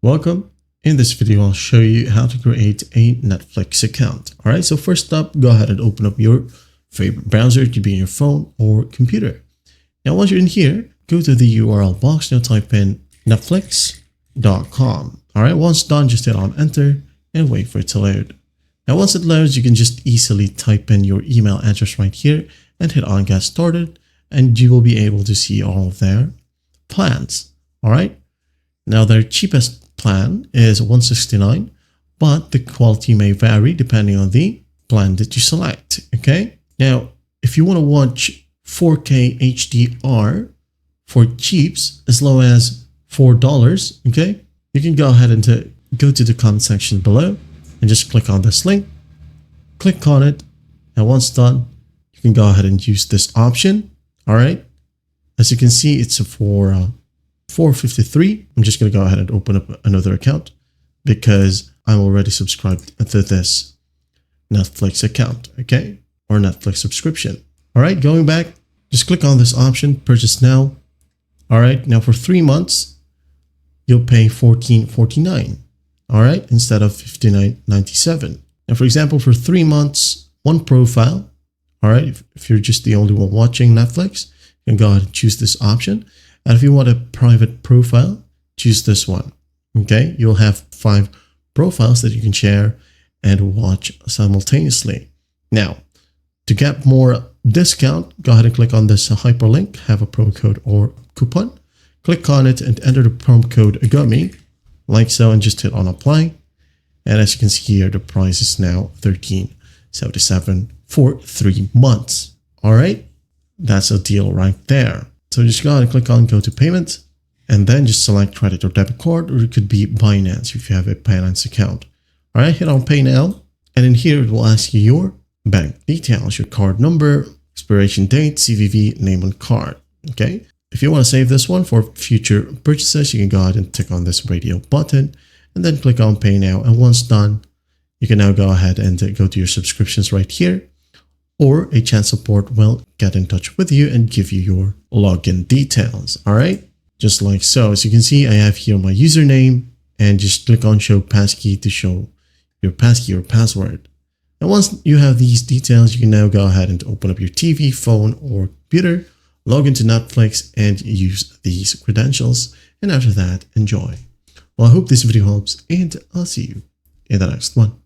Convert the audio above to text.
Welcome. In this video, I'll show you how to create a Netflix account. All right, so first up, go ahead and open up your favorite browser. It could be on your phone or computer. Now, once you're in here, go to the URL box. Now type in netflix.com. All right, once done, just hit on enter and wait for it to load. Now, once it loads, you can just easily type in your email address right here and hit on get started, and you will be able to see all of their plans. All right. Now, their cheapest plan is $169, but the quality may vary depending on the plan that you select. Okay. Now, if you want to watch 4K HDR for cheaps as low as $4, okay, you can go ahead and go to the comment section below and just click on this link. Click on it, and once done, you can go ahead and use this option. All right. As you can see, it's for $453. I'm just going to go ahead and open up another account because I'm already subscribed to this Netflix account, okay, or Netflix subscription. All right, going back, just click on this option, purchase now. All right, now for 3 months, you'll pay $14.49, all right, instead of $59.97. Now, for example, for 3 months, one profile, all right, if you're just the only one watching Netflix, you can go ahead and choose this option. And if you want a private profile, choose this one. Okay, you'll have 5 profiles that you can share and watch simultaneously. Now, to get more discount, go ahead and click on this hyperlink, have a promo code or coupon. Click on it and enter the promo code AGUMMI, like so, and just hit on apply. And as you can see here, the price is now $13.77 for 3 months. All right, that's a deal right there. So just go ahead and click on go to payment, and then just select credit or debit card, or it could be Binance if you have a Binance account. All right, hit on pay now, and in here it will ask you your bank details, your card number, expiration date, CVV, name on card. Okay, if you want to save this one for future purchases, you can go ahead and click on this radio button and then click on pay now. And once done, you can now go ahead and go to your subscriptions right here, or a chat support will get in touch with you and give you your login details. All right, just like so. As you can see, I have here my username, and just click on show passkey to show your passkey or password. And once you have these details, you can now go ahead and open up your TV, phone, or computer, log into Netflix, and use these credentials. And after that, enjoy. Well, I hope this video helps, and I'll see you in the next one.